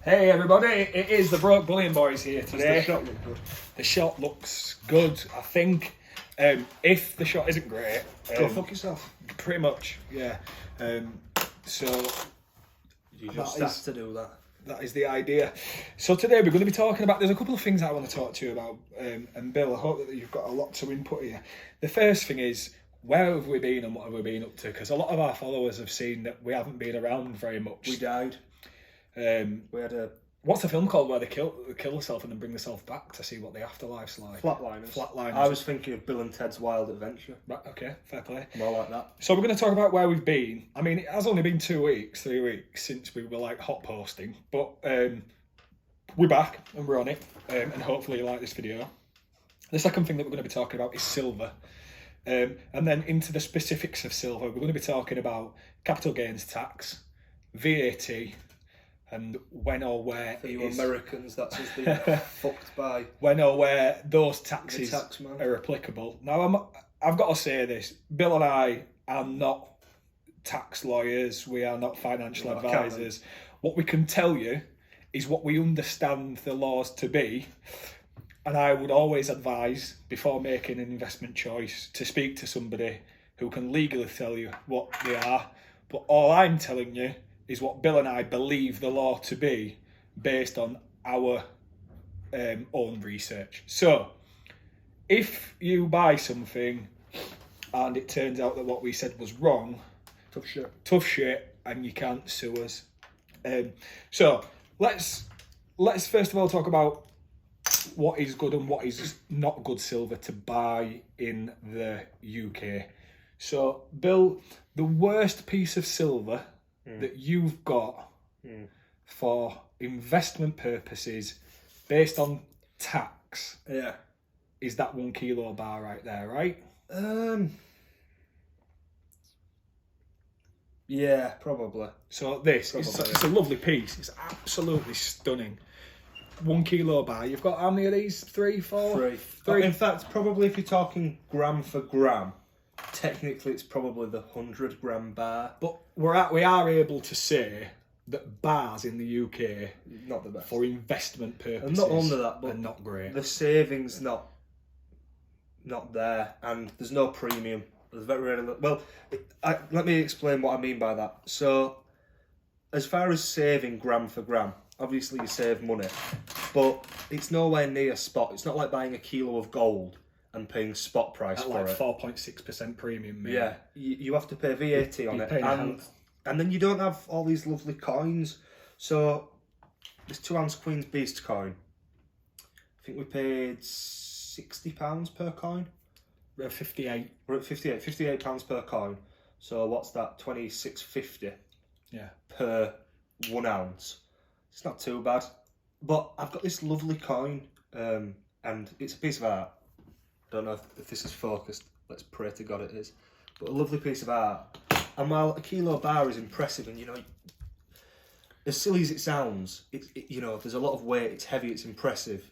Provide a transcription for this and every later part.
Hey everybody, it is the Broke Bullion Boys here today. Does the shot look good? The shot looks good, I think. If the shot isn't great, Go fuck yourself. pretty much, yeah. So You just have to do that. that is the idea. So today we're going to be talking about, there's a couple of things I want to talk to you about, and Bill, I hope that you've got a lot to input here. The first thing is, where have we been and what have we been up to? Because a lot of our followers have seen that we haven't been around very much. We died. We had a What's the film called where they kill themselves and then bring themselves back to see what the afterlife's like? Flatliners. I was thinking of Bill and Ted's Wild Adventure. Right, okay, fair play. More like that. So we're going to talk about where we've been. I mean, it has only been 3 weeks since we were like hot posting, but we're back and we're on it, and hopefully you like this video. The second thing that we're going to be talking about is silver. And then into the specifics of silver, we're going to be talking about capital gains tax, VAT, and when or where For you Americans, that's us being fucked by when or where those the taxes tax man. are applicable. Now, I've got to say this: Bill and I are not tax lawyers. We are not financial advisors. What we can tell you is what we understand the laws to be. And I would always advise, before making an investment choice, to speak to somebody who can legally tell you what they are. But all I'm telling you is what Bill and I believe the law to be, based on our own research. So, if you buy something and it turns out that what we said was wrong, tough shit, and you can't sue us. So let's first of all talk about what is good and what is not good silver to buy in the UK. So, Bill, the worst piece of silver that you've got for investment purposes based on tax is that 1 kilo bar right there, right? Yeah, probably. So it's a lovely piece. It's absolutely stunning. 1 kilo bar. You've got how many of these? 3, 4? 3. In fact, probably if you're talking gram for gram, technically it's probably the 100 gram bar. But we are able to say that bars in the UK, not the best for investment purposes, and not only that, but are not great. The savings not there, and there's no premium. There's very rarely. Well, let me explain what I mean by that. So, as far as saving gram for gram, obviously you save money, but it's nowhere near spot. It's not like buying a kilo of gold and paying spot price At for like it. 4.6% premium. Maybe. Yeah, you have to pay VAT on it, and then you don't have all these lovely coins. So this 2 ounce Queen's Beast coin, I think we paid £60 per coin. We're at 58. We're at £58 per coin. So what's that? 26.50. Yeah. Per 1 ounce. It's not too bad. But I've got this lovely coin, and it's a piece of art. Don't know if this is focused. Let's pray to God it is. But a lovely piece of art. And while a kilo bar is impressive, and as silly as it sounds, there's a lot of weight. It's heavy. It's impressive.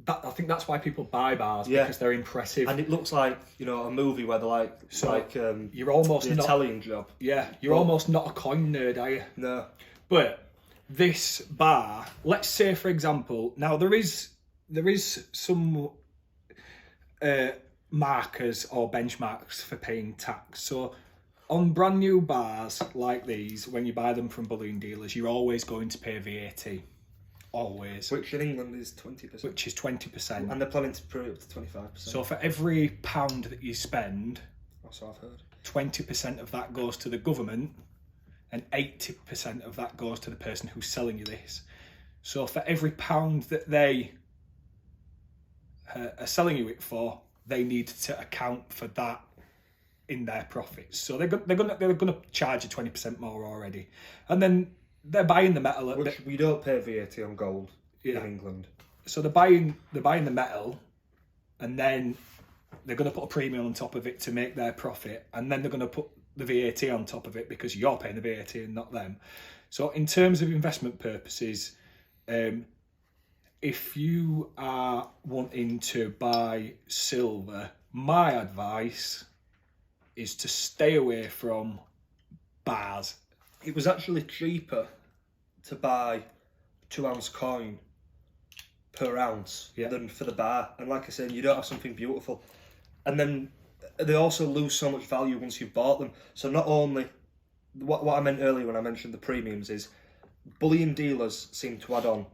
I think that's why people buy bars, because they're impressive. And it looks like a movie where they're you're almost the not, Italian Job. Yeah, you're almost not a coin nerd, are you? No. But this bar, let's say for example, now there is some markers or benchmarks for paying tax. So on brand new bars like these, when you buy them from bullion dealers, you're always going to pay VAT. Always. Which in England is 20%. Which is 20%. And they're planning to put it up to 25%. So for every £1 that you spend, that's what I've heard, 20% of that goes to the government and 80% of that goes to the person who's selling you this. So for every £1 that they are selling you it for, they need to account for that in their profits. So they're gonna charge you 20% more already, and then they're buying the metal. Which we don't pay VAT on gold in England. So they're buying the metal, and then they're going to put a premium on top of it to make their profit, and then they're going to put the VAT on top of it because you're paying the VAT and not them. So in terms of investment purposes, if you are wanting to buy silver, my advice is to stay away from bars. It was actually cheaper to buy 2-ounce coin per ounce Yeah. than for the bar. And like I said, you don't have something beautiful. And then they also lose so much value once you've bought them. So not only, what I meant earlier when I mentioned the premiums is, bullion dealers seem to add on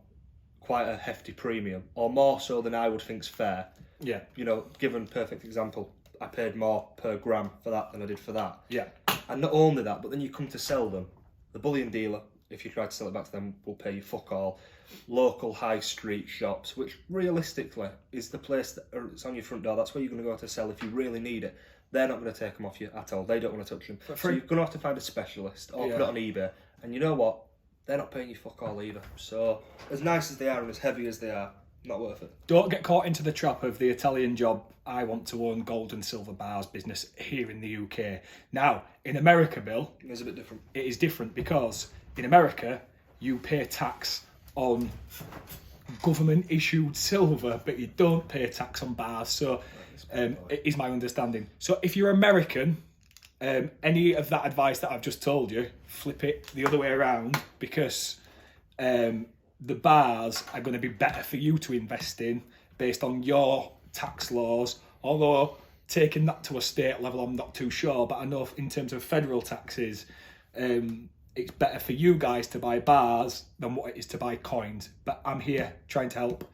quite a hefty premium, or more so than I would think's fair. Yeah. You know, given perfect example, I paid more per gram for that than I did for that. Yeah. And not only that, but then you come to sell them. The bullion dealer, if you try to sell it back to them, will pay you fuck all. Local high street shops, which realistically is the place that it's on your front door. That's where you're going to go to sell if you really need it. They're not going to take them off you at all. They don't want to touch them. So you're going to have to find a specialist or put it on eBay. And you know what? They're not paying you fuck all either. So as nice as they are and as heavy as they are, not worth it. Don't get caught into the trap of the Italian job. I want to own gold and silver bars business here in the UK. Now, in America, Bill, It's a bit different. it is different because in America, you pay tax on government issued silver, but you don't pay tax on bars. So it is my understanding. So if you're American, any of that advice that I've just told you, flip it the other way around, because the bars are going to be better for you to invest in based on your tax laws. Although taking that to a state level, I'm not too sure, but I know in terms of federal taxes, it's better for you guys to buy bars than what it is to buy coins. But I'm here trying to help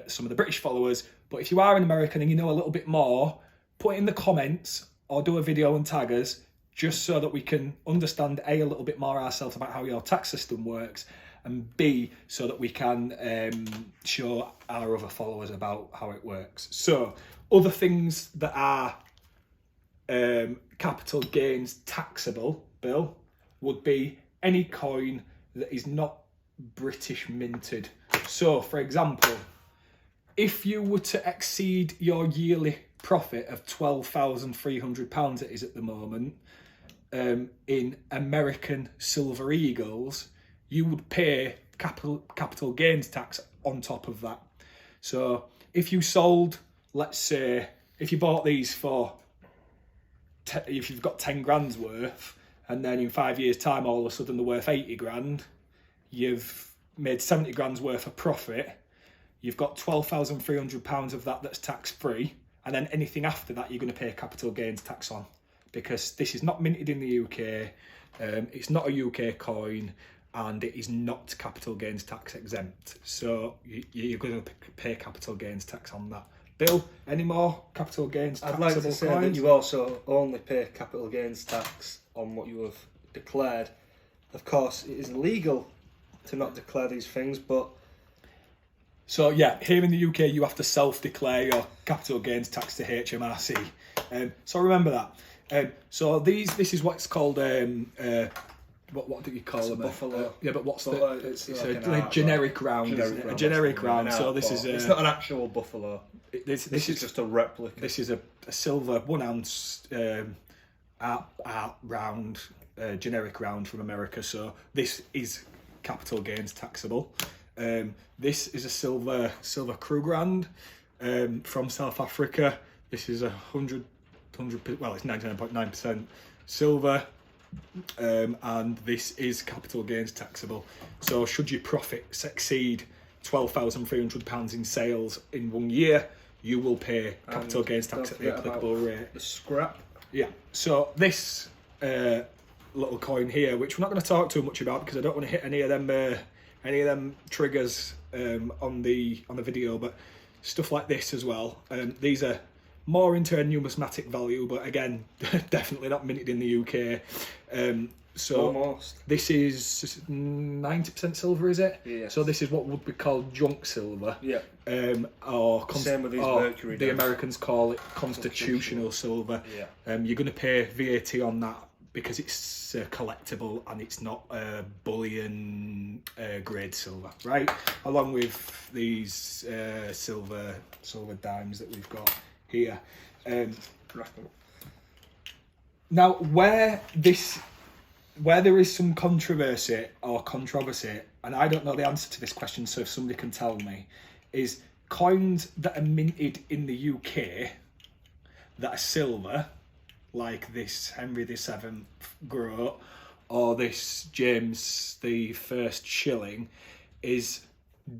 some of the British followers. But if you are an American and you know a little bit more, put it in the comments or do a video and tag us, just so that we can understand A, a little bit more ourselves about how your tax system works, and B, so that we can show our other followers about how it works. So other things that are capital gains taxable, Bill, would be any coin that is not British minted. So for example, if you were to exceed your yearly profit of £12,300 it is at the moment, in American silver eagles, you would pay capital gains tax on top of that. So if you sold, let's say, if you bought these for, if you've got 10 grand's worth, and then in 5 years' time, all of a sudden they're worth 80 grand, you've made 70 grand's worth of profit, you've got £12,300 of that that's tax-free, and then anything after that you're going to pay capital gains tax on, because this is not minted in the UK, it's not a UK coin, and it is not capital gains tax exempt. So you're going to pay capital gains tax on that. Bill, any more capital gains taxable I'd like to say coins? that you also only pay capital gains tax on what you have declared. Of course, it is illegal to not declare these things, but... So yeah, here in the UK, you have to self-declare your capital gains tax to HMRC. So remember that. So this is what's called what do you call them? Buffalo. Yeah, but what's It's it's like a generic round, isn't it? A generic round. So this is it's not an actual buffalo. This is just a replica. This is a silver 1 ounce art round, generic round from America. So this is capital gains taxable. This is a silver Krugerrand from South Africa. This is 100 well, it's 99.9% silver. And this is capital gains taxable. So should your profits exceed £12,300 in sales in 1 year, you will pay capital gains tax at the applicable rate. The scrap. Yeah. So this little coin here, which we're not going to talk too much about because I don't want to hit any of them triggers on the video, but stuff like this as well. These are more into a numismatic value, but again, definitely not minted in the UK. So almost. This is 90% silver, is it? Yeah. So this is what would be called junk silver. Yeah. Same with these mercury. The Americans call it constitutional silver. Yeah. You're going to pay VAT on that because it's collectible and it's not bullion grade silver, right? Along with these silver dimes that we've got here. Now, where there is some controversy, and I don't know the answer to this question, so if somebody can tell me, is coins that are minted in the UK that are silver, like this Henry VII groat or this James the First shilling, is,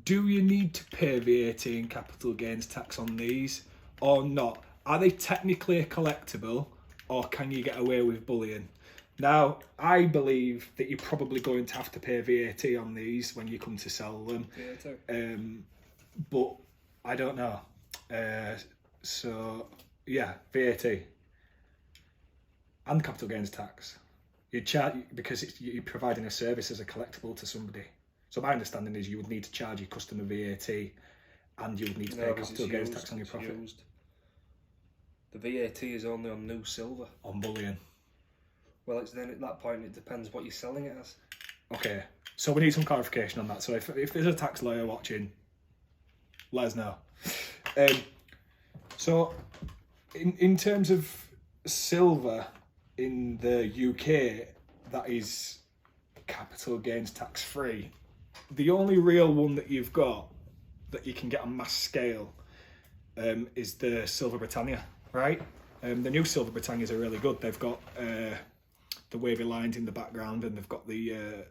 do you need to pay VAT and capital gains tax on these or not? Are they technically a collectible, or can you get away with bullion? Now, I believe that you're probably going to have to pay VAT on these when you come to sell them. But I don't know. So, yeah, VAT and capital gains tax. You charge because you're providing a service as a collectible to somebody. So my understanding is you would need to charge your customer VAT, and you would need to pay capital gains tax on your profit. The VAT is only on new silver. On bullion. Well, it's then at that point it depends what you're selling it as. Okay, so we need some clarification on that. So if there's a tax lawyer watching, let us know. So in terms of silver in the UK, that is capital gains tax free. The only real one that you've got that you can get on mass scale is the Silver Britannia, right? The new Silver Britannias are really good. They've got the wavy lines in the background, and they've got the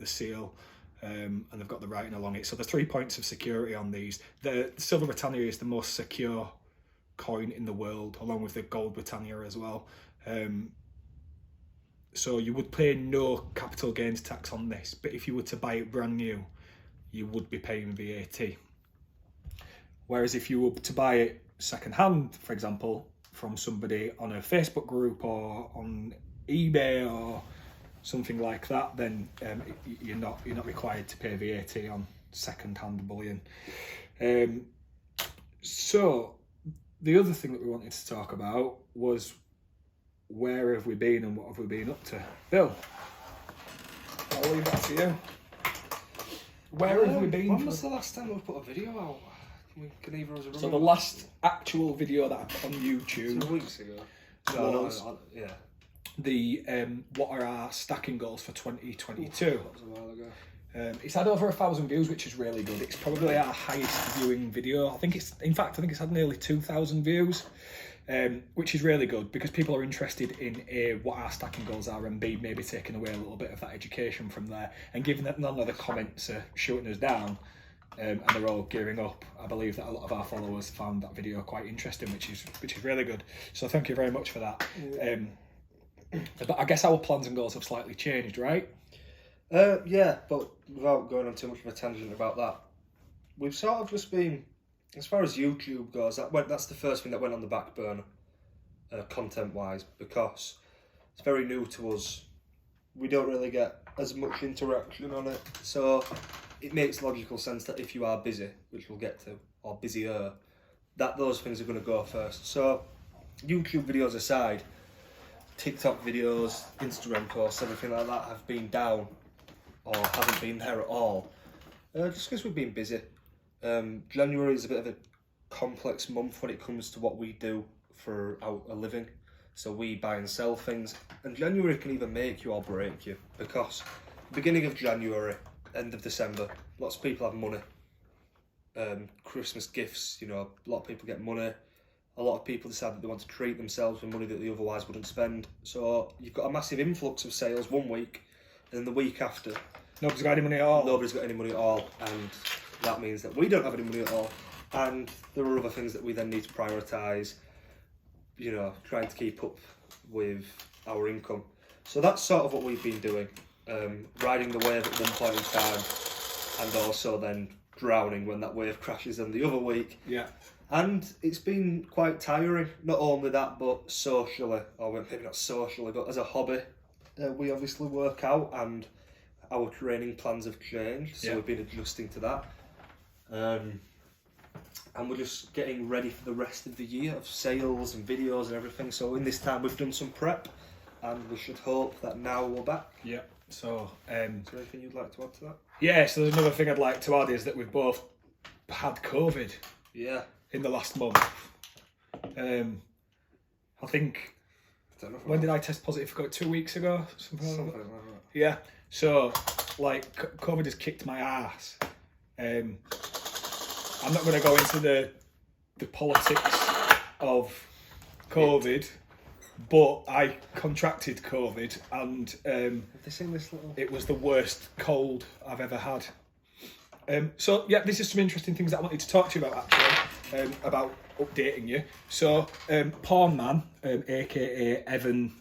seal, and they've got the writing along it. So there's 3 points of security on these. The Silver Britannia is the most secure coin in the world, along with the Gold Britannia as well. So you would pay no capital gains tax on this, but if you were to buy it brand new, you would be paying VAT. Whereas if you were to buy it second hand, for example, from somebody on a Facebook group or on eBay or something like that, then you're not required to pay VAT on second hand bullion. So the other thing that we wanted to talk about was, where have we been and what have we been up to? Bill, I'll leave that to you. Where have we been? When was the last time we put a video out? Can either of us remember? So the last actual video that I put on YouTube 2 weeks ago. was yeah. the what are our stacking goals for 2022? That was a while ago. It's had over 1,000 views, which is really good. It's probably our highest viewing video. I think it's had nearly 2,000 views. Which is really good because people are interested in A, what our stacking goals are, and B, maybe taking away a little bit of that education from there. And given that none of the comments are shooting us down, and they're all gearing up, I believe that a lot of our followers found that video quite interesting, which is really good. So thank you very much for that. But I guess our plans and goals have slightly changed, right? Yeah, but without going on too much of a tangent about that, we've sort of just been, as far as YouTube goes, that's the first thing that went on the back burner, content-wise, because it's very new to us. We don't really get as much interaction on it, so it makes logical sense that if you are busy, which we'll get to, or busier, that those things are going to go first. So YouTube videos aside, TikTok videos, Instagram posts, everything like that have been down, or haven't been there at all, just because we've been busy. January is a bit of a complex month when it comes to what we do for a living. So we buy and sell things, and January can either make you or break you, because beginning of January, end of December, lots of people have money. Christmas gifts, a lot of people get money. A lot of people decide that they want to treat themselves with money that they otherwise wouldn't spend. So you've got a massive influx of sales one week, and then the week after, Nobody's got any money at all. Nobody's got any money at all, and that means that we don't have any money at all. And there are other things that we then need to prioritise, trying to keep up with our income. So that's sort of what we've been doing, riding the wave at one point in time, and also then drowning when that wave crashes in the other week. Yeah. And it's been quite tiring, not only that, but socially, or maybe not socially, but as a hobby. We obviously work out, and our training plans have changed, so we've been adjusting to that. And we're just getting ready for the rest of the year of sales and videos and everything. So in this time we've done some prep, and we should hope that now we're back. Yeah. So is there anything you'd like to add to that? Yeah, so there's another thing I'd like to add is that we've both had COVID. Yeah. In the last month. I think, when did I test positive for 2 weeks ago? Something like that. Yeah. So, COVID has kicked my ass. I'm not going to go into the politics of COVID, but I contracted COVID, and have they seen this little? It was the worst cold I've ever had. So yeah, this is some interesting things that I wanted to talk to you about actually, about updating you. So Porn Man, aka Evan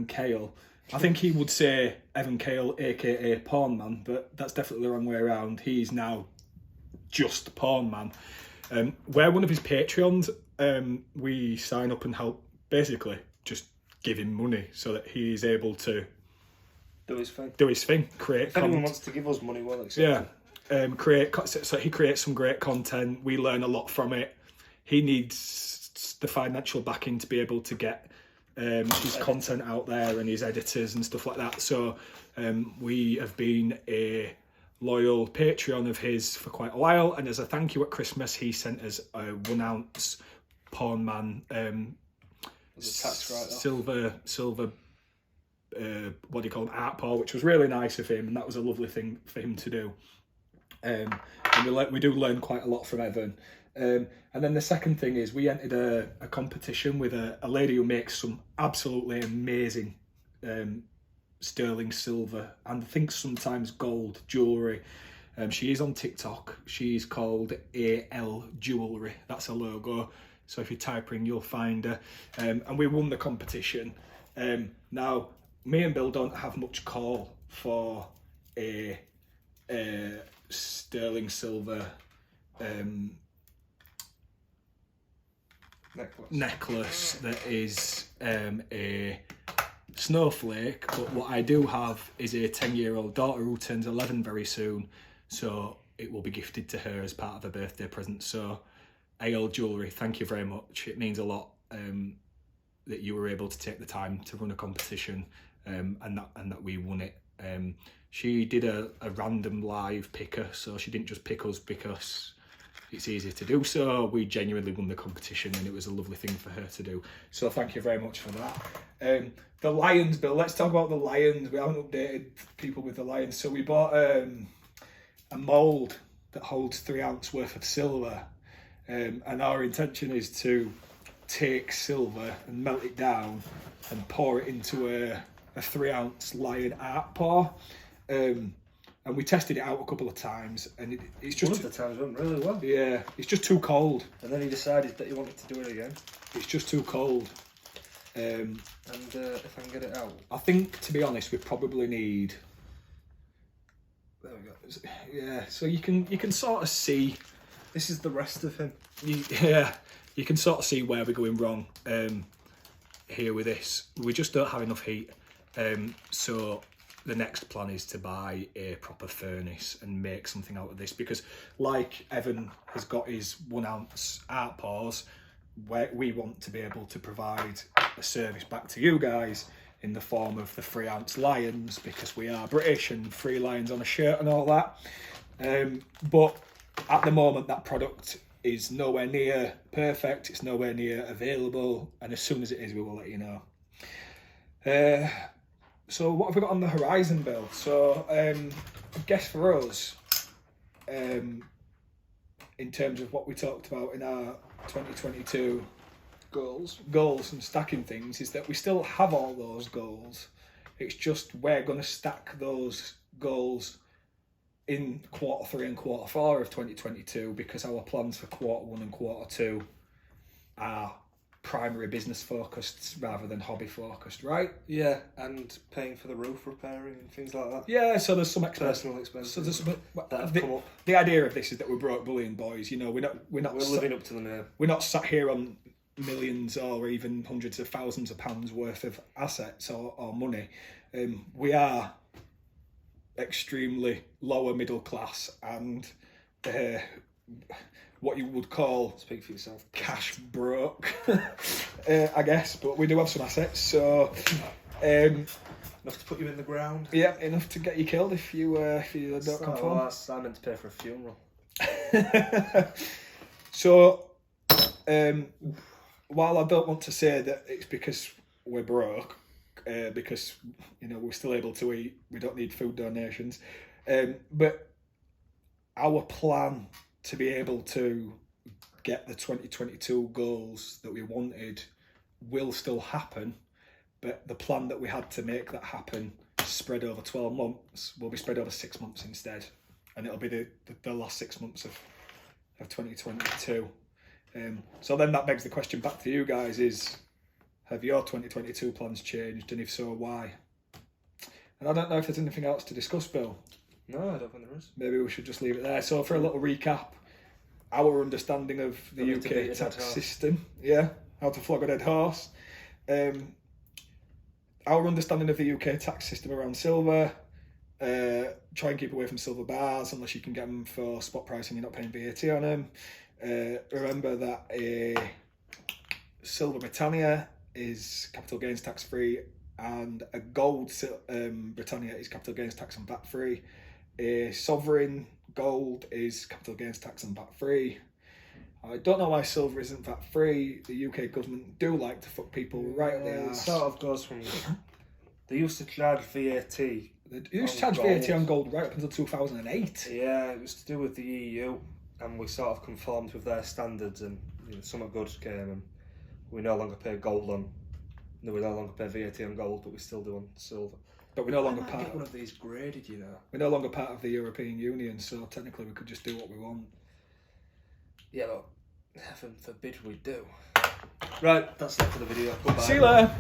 Kale. I think he would say Evan Kale, aka Porn Man, but that's definitely the wrong way around. He's now just Porn Man. We're one of his Patreons. We sign up and help, basically just give him money so that he's able to Do his thing. Create If anyone wants to give us money, well, create. So he creates some great content. We learn a lot from it. He needs the financial backing to be able to get his content out there and his editors and stuff like that. So we have been a loyal Patreon of his for quite a while, and as a thank you at Christmas, he sent us a 1 ounce Porn Man silver what do you call them, art pour, which was really nice of him, and that was a lovely thing for him to do. And we do learn quite a lot from Evan. And then the second thing is we entered a competition with a lady who makes some absolutely amazing sterling silver and I think sometimes gold jewellery. She is on TikTok. She's called AL Jewellery. That's a logo. So if you type in, you'll find her. And we won the competition. Now, me and Bill don't have much call for a sterling silver necklace that is a snowflake, but what I do have is a 10-year-old daughter who turns 11 very soon, so it will be gifted to her as part of a birthday present. So AL Jewellery, thank you very much. It means a lot that you were able to take the time to run a competition, and that we won it. She did a random live picker, so she didn't just pick us because it's easy to do so. We genuinely won the competition and it was a lovely thing for her to do. So thank you very much for that. The Lions, Bill, let's talk about the Lions. We haven't updated people with the Lions. So we bought a mould that holds 3 ounce worth of silver. And our intention is to take silver and melt it down and pour it into a 3 ounce lion art pour. And we tested it out a couple of times, and it's just... One of the times went really well. Yeah, it's just too cold. And then he decided that he wanted to do it again. It's just too cold. And if I can get it out... I think, to be honest, we probably need... There we go. Yeah, so you can sort of see... This is the rest of him. You can sort of see where we're going wrong here with this. We just don't have enough heat. So... the next plan is to buy a proper furnace and make something out of this, because like Evan has got his 1 ounce art pours, we want to be able to provide a service back to you guys in the form of the 3 ounce lions, because we are British and 3 lions on a shirt and all that. But at the moment that product is nowhere near perfect, it's nowhere near available, and as soon as it is we will let you know. So what have we got on the horizon, Bill? So I guess for us, in terms of what we talked about in our 2022 goals and stacking things, is that we still have all those goals. It's just we're going to stack those goals in Q3 and Q4 of 2022, because our plans for Q1 and Q2 are primary business focused rather than hobby focused, right? Yeah, and paying for the roof repairing and things like that. Yeah, so there's some personal expenses. So there's some, that have come up. The idea of this is that we're broke bullion boys. You know, we're living up to the name. We're not sat here on millions or even hundreds of thousands of pounds worth of assets or money. We are extremely lower middle class and what you would call, speak for yourself, cash broke, I guess. But we do have some assets, so enough to put you in the ground. Yeah, enough to get you killed if you don't conform. I'm meant to pay for a funeral. So, while I don't want to say that it's because we're broke, because we're still able to eat, we don't need food donations, but our plan to be able to get the 2022 goals that we wanted will still happen, but the plan that we had to make that happen spread over 12 months will be spread over 6 months instead. and it'll be the last 6 months of 2022. So then that begs the question back to you guys: is have your 2022 plans changed, and if so, why? And I don't know if there's anything else to discuss, Bill. No, I don't think there is. Maybe we should just leave it there. So for a little recap, our understanding of the UK tax system, how to flog a dead horse. Our understanding of the UK tax system around silver. Try and keep away from silver bars unless you can get them for spot pricing. You're not paying VAT on them. Remember that a silver Britannia is capital gains tax free, and a gold Britannia is capital gains tax and VAT free. A sovereign gold is capital gains tax and VAT free. I don't know why silver isn't VAT free. The UK government do like to fuck people right up the It arse. sort of goes from. They used to charge VAT. They used to charge VAT on gold right up until 2008. Yeah, it was to do with the EU, and we sort of conformed with their standards, and something good came, and we no longer pay gold on. No, we no longer pay VAT on gold, but we still do on silver. But we're no longer get part. one of these graded, you know. We're no longer part of the European Union, so technically we could just do what we want. Yeah, but heaven forbid we do. Right, that's it for the video. Goodbye. See you later.